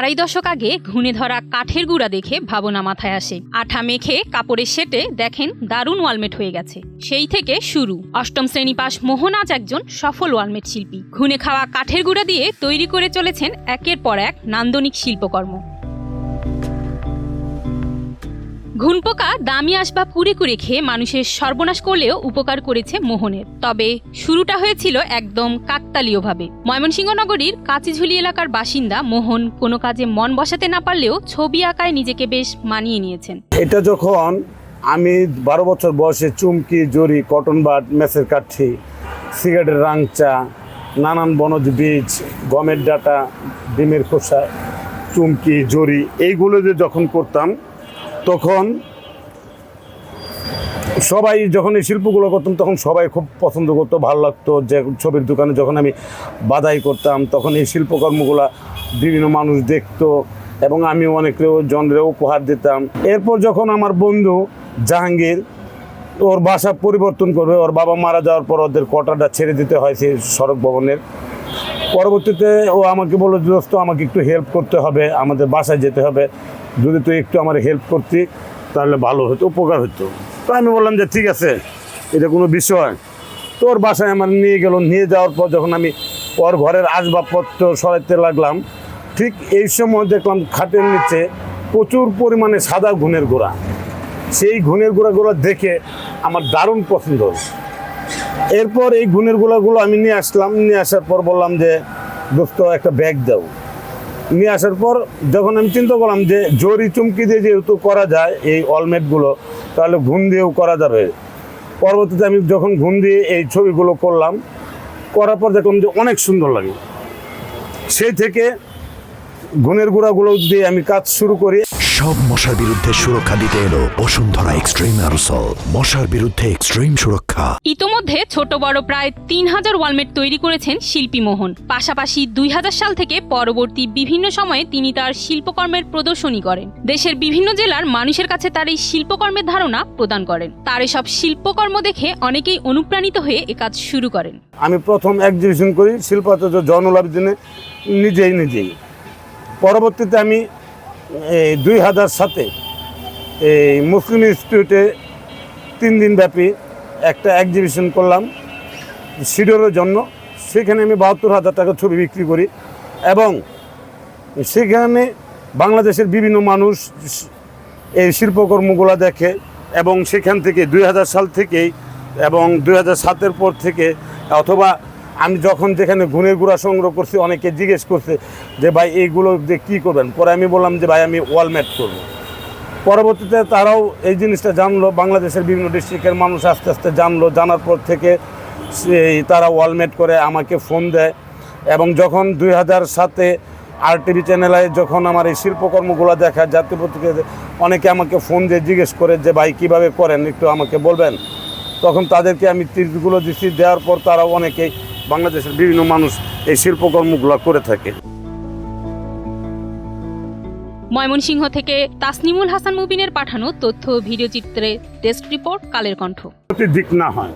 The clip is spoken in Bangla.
আড়াই দশক আগে ঘুণে ধরা কাঠের গুঁড়া দেখে ভাবনা মাথায় আসে। আঠা মেখে কাপড়ের সেটে দেখেন দারুণ ওয়ালমেট হয়ে গেছে। সেই থেকে শুরু। অষ্টম শ্রেণী পাস মোহন আজ একজন সফল ওয়ালমেট শিল্পী। ঘুণে খাওয়া কাঠের গুঁড়া দিয়ে তৈরি করে চলেছেন একের পর এক নান্দনিক শিল্পকর্ম। ঘুণপোকা দামি আসবাব কুড়ে কুড়ে খেয়ে মানুষের সর্বনাশ করলেও উপকার করেছে মোহনের। তবে শুরুটা হয়েছিল একদম কাকতালীয়ভাবে। ময়মনসিংহ নগরীর কাচিঝুলি এলাকার বাসিন্দা মোহন কোনো কাজে মন বসাতে না পারলেও ছবি আঁকায় নিজেকে বেশ মানিয়ে নিয়েছেন। এটা যখন আমি 12 বছর বয়সে চুমকি, জরি, কটন বাড, মেসের কাঠি, সিগারেটের রাংচা, নানান বনজ বীজ, গমের ডাটা, ডিমের খোসা, চুমকি, জরি এইগুলো যে যখন করতাম তখন সবাই যখন এই শিল্পগুলো করতাম তখন সবাই খুব পছন্দ করতো, ভালো লাগতো। যে ছবির দোকানে যখন আমি বাধাই করতাম তখন এই শিল্পকর্মগুলো বিভিন্ন মানুষ দেখতো এবং আমি অনেক জনরে উপহার দিতাম। এরপর যখন আমার বন্ধু জাহাঙ্গীর ওর বাসা পরিবর্তন করবে, ওর বাবা মারা যাওয়ার পর ওদের কোয়ার্টারটা ছেড়ে দিতে হয় সেই সড়ক ভবনের। পরবর্তীতে ও আমাকে বললো, দোস্ত আমাকে একটু হেল্প করতে হবে, আমাদের বাসায় যেতে হবে, যদি তুই একটু আমার হেল্প করতি তাহলে ভালো হতো, উপকার হতো। তো আমি বললাম যে ঠিক আছে, এটা কোনো বিষয়। তো ওর বাসায় আমার নিয়ে গেল। নিয়ে যাওয়ার পর যখন আমি ওর ঘরের আসবাবপত্র সরাইতে লাগলাম, ঠিক এই সময় দেখলাম খাটের নিচে প্রচুর পরিমাণে সাদা ঘুণের গুঁড়া। সেই ঘুণের গুঁড়াগুলো দেখে আমার দারুণ পছন্দ। এরপর এই ঘুণের গুঁড়াগুলো আমি নিয়ে আসলাম। নিয়ে আসার পর বললাম যে দোস্ত একটা ব্যাগ দাও। নিয়ে আসার পর যখন আমি চিন্তা করলাম যে জরি চুমকি দিয়ে যেহেতু করা যায় এই ওয়ালমেটগুলো, তাহলে ঘুণ দিয়েও করা যাবে। পরবর্তীতে আমি যখন ঘুণ দিয়ে এই ছবিগুলো করলাম, করার পর দেখলাম যে অনেক সুন্দর লাগে। সেই থেকে ঘুণের গুঁড়াগুলো দিয়ে আমি কাজ শুরু করি। সব মশার বিরুদ্ধে সুরক্ষা দিতে এলো বসুন্ধরা এক্সট্রিম অ্যারোসল, মশার বিরুদ্ধে এক্সট্রিম সুরক্ষা। ইতোমধ্যে ছোট বড় প্রায় 3000 ওয়ালমেট তৈরি করেছেন শিল্পী মোহন। পাশাপাশি 2000 সাল থেকে পরবর্তী বিভিন্ন সময়ে তিনি তার শিল্পকর্মের প্রদর্শনী করেন। দেশের বিভিন্ন জেলার মানুষের কাছে তার এই শিল্পকর্মের ধারণা প্রদান করেন। তার এসব শিল্পকর্ম দেখে অনেকেই অনুপ্রাণিত হয়ে এ কাজ শুরু করেন। আমি প্রথম এক্সিবিশন করি শিল্পাচার্য জয়নুল আবেদিনে নিজেই। পরবর্তীতে আমি 2007-এ এই মুসলিম ইনস্টিটিউটে 3 দিন ব্যাপী একটা এক্সিবিশন করলাম শিডিউলের জন্য। সেখানে আমি 72,000 টাকা ছবি বিক্রি করি এবং সেখানে বাংলাদেশের বিভিন্ন মানুষ এই শিল্পকর্মগুলো দেখে এবং সেখান থেকে 2000 সাল থেকেই এবং 2007-এর পর থেকে, অথবা আমি যখন যেখানে ঘুণের গুঁড়া সংগ্রহ করছি অনেকে জিজ্ঞেস করছে যে ভাই এইগুলো দিয়ে কী করবেন। পরে আমি বললাম যে ভাই আমি ওয়ালমেট করব। পরবর্তীতে তারাও এই জিনিসটা জানলো, বাংলাদেশের বিভিন্ন ডিস্ট্রিক্টের মানুষ আস্তে আস্তে জানলো। জানার পর থেকে তারা ওয়ালমেট করে আমাকে ফোন দেয় এবং যখন 2007-এ RTV চ্যানেলে যখন আমার এই শিল্পকর্মগুলো দেখা, জাতীয় পত্রিকাতে অনেকে আমাকে ফোন দিয়ে জিজ্ঞেস করে যে ভাই কীভাবে করেন একটু আমাকে বলবেন। তখন তাদেরকে আমি টিপসগুলো দিচ্ছি। দেওয়ার পর তারাও অনেকেই বাংলাদেশের বিভিন্ন মানুষ এই শিল্পকর্মগুলো করে থাকে। ময়মনসিংহ থেকে তাসনিমুল হাসান মুবিনের পাঠানো তথ্য ভিডিওচিত্রে ডেস্ক রিপোর্ট, কালের কণ্ঠ। দিক না হয়।